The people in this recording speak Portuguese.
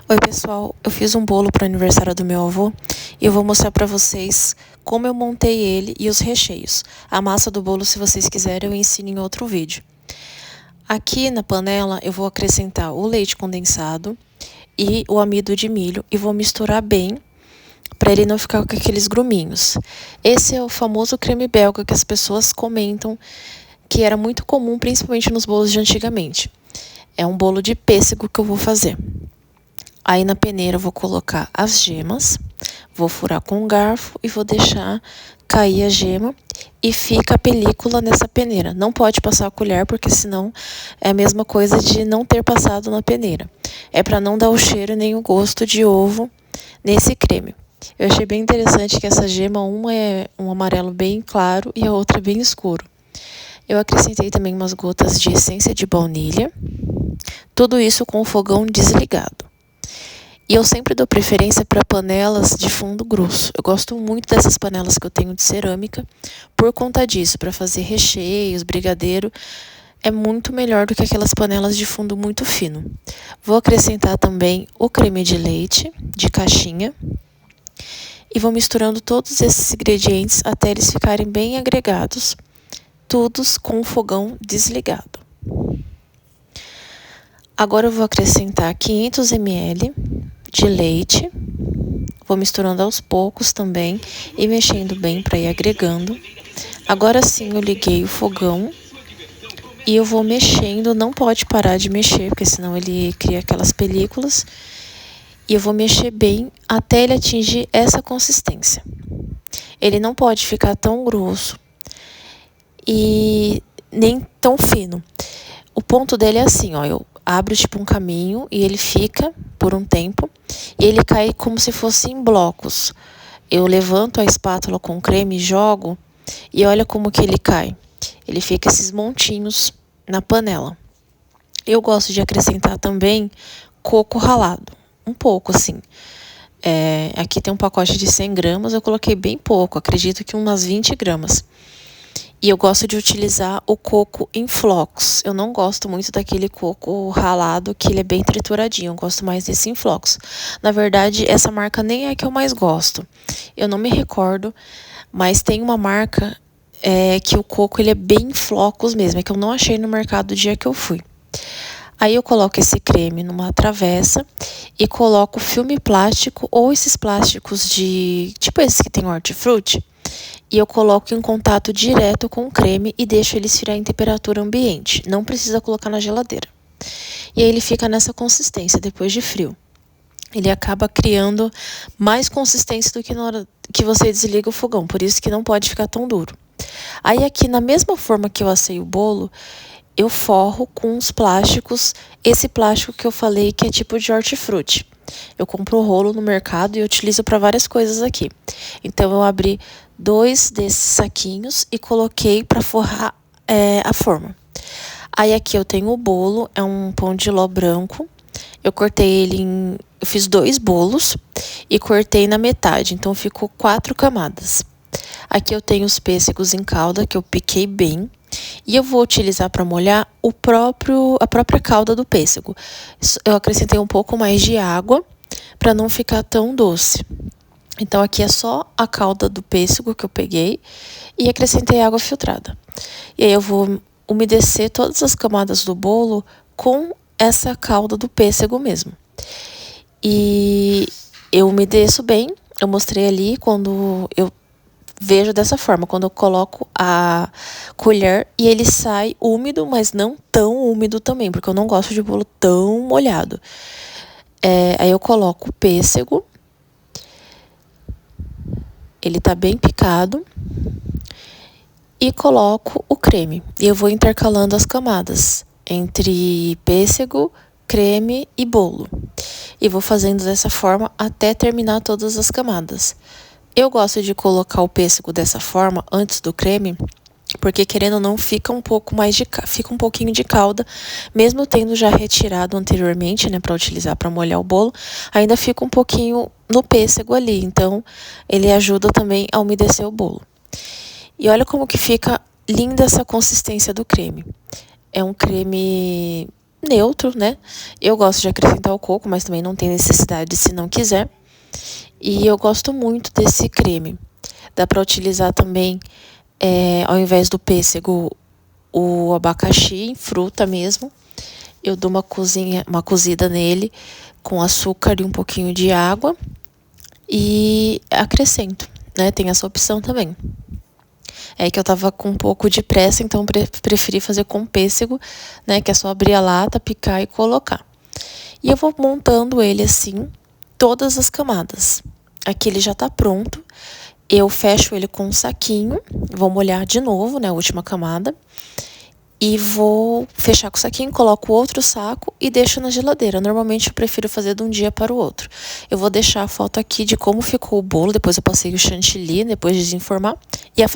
Oi pessoal, eu fiz um bolo para o aniversário do meu avô e eu vou mostrar para vocês como eu montei ele e os recheios. A massa do bolo, se vocês quiserem, eu ensino em outro vídeo. Aqui na panela eu vou acrescentar o leite condensado e o amido de milho e vou misturar bem para ele não ficar com aqueles gruminhos. Esse é o famoso creme belga que as pessoas comentam que era muito comum, principalmente nos bolos de antigamente. É um bolo de pêssego que eu vou fazer. Aí na peneira eu vou colocar as gemas, vou furar com um garfo e vou deixar cair a gema e fica a película nessa peneira. Não pode passar a colher porque senão é a mesma coisa de não ter passado na peneira. É para não dar o cheiro nem o gosto de ovo nesse creme. Eu achei bem interessante que essa gema, uma é um amarelo bem claro e a outra bem escuro. Eu acrescentei também umas gotas de essência de baunilha, tudo isso com o fogão desligado. E eu sempre dou preferência para panelas de fundo grosso. Eu gosto muito dessas panelas que eu tenho de cerâmica por conta disso, para fazer recheios, brigadeiro. É muito melhor do que aquelas panelas de fundo muito fino. Vou acrescentar também o creme de leite de caixinha. E vou misturando todos esses ingredientes até eles ficarem bem agregados, todos com o fogão desligado. Agora eu vou acrescentar 500 ml de leite, vou misturando aos poucos também e mexendo bem para ir agregando. Agora sim eu liguei o fogão e eu vou mexendo, não pode parar de mexer, porque senão ele cria aquelas películas. E eu vou mexer bem até ele atingir essa consistência. Ele não pode ficar tão grosso e nem tão fino. O ponto dele é assim, ó, eu abro tipo um caminho e ele fica por um tempo e ele cai como se fosse em blocos. Eu levanto a espátula com creme, jogo e olha como que ele cai. Ele fica esses montinhos na panela. Eu gosto de acrescentar também coco ralado, um pouco assim. Aqui tem um pacote de 100 gramas, eu coloquei bem pouco, acredito que umas 20 gramas. E eu gosto de utilizar o coco em flocos. Eu não gosto muito daquele coco ralado, que ele é bem trituradinho. Eu gosto mais desse em flocos. Na verdade, essa marca nem é a que eu mais gosto. Eu não me recordo, mas tem uma marca que o coco ele é bem em flocos mesmo. É que eu não achei no mercado o dia que eu fui. Aí eu coloco esse creme numa travessa e coloco filme plástico ou esses plásticos de... tipo esses que tem hortifruti. E eu coloco em contato direto com o creme e deixo ele esfriar em temperatura ambiente. Não precisa colocar na geladeira. E aí ele fica nessa consistência depois de frio. Ele acaba criando mais consistência do que na hora que você desliga o fogão. Por isso que não pode ficar tão duro. Aí aqui, na mesma forma que eu assei o bolo, eu forro com os plásticos. Esse plástico que eu falei que é tipo de hortifruti. Eu compro o rolo no mercado e utilizo para várias coisas aqui. Então eu abri 2 desses saquinhos e coloquei para forrar a forma. Aí aqui eu tenho o bolo, é um pão de ló branco. Eu cortei ele em... eu fiz 2 bolos e cortei na metade, então ficou 4 camadas. Aqui eu tenho os pêssegos em calda que eu piquei bem. E eu vou utilizar para molhar a própria calda do pêssego. Eu acrescentei um pouco mais de água para não ficar tão doce. Então aqui é só a calda do pêssego que eu peguei e acrescentei água filtrada. E aí eu vou umedecer todas as camadas do bolo com essa calda do pêssego mesmo. E eu umedeço bem, eu mostrei ali quando eu vejo dessa forma, quando eu coloco a colher e ele sai úmido, mas não tão úmido também, porque eu não gosto de bolo tão molhado. Aí eu coloco o pêssego, ele tá bem picado, e coloco o creme. E eu vou intercalando as camadas entre pêssego, creme e bolo. E vou fazendo dessa forma até terminar todas as camadas. Eu gosto de colocar o pêssego dessa forma antes do creme, porque querendo ou não fica um pouco fica um pouquinho de calda, mesmo tendo já retirado anteriormente, né, para utilizar para molhar o bolo, ainda fica um pouquinho no pêssego ali, então ele ajuda também a umedecer o bolo. E olha como que fica linda essa consistência do creme. É um creme neutro, né? Eu gosto de acrescentar o coco, mas também não tem necessidade se não quiser. E eu gosto muito desse creme. Dá para utilizar também, ao invés do pêssego, o abacaxi em fruta mesmo. Eu dou uma cozida nele com açúcar e um pouquinho de água e acrescento, né? Tem essa opção também. É que eu tava com um pouco de pressa, então preferi fazer com pêssego, né? Que é só abrir a lata, picar e colocar. E eu vou montando ele assim, todas as camadas. Aqui ele já tá pronto. Eu fecho ele com um saquinho, vou molhar de novo, né? A última camada. E vou fechar com o saquinho, coloco outro saco e deixo na geladeira. Normalmente eu prefiro fazer de um dia para o outro. Eu vou deixar a foto aqui de como ficou o bolo, depois eu passei o chantilly, depois de desenformar. E a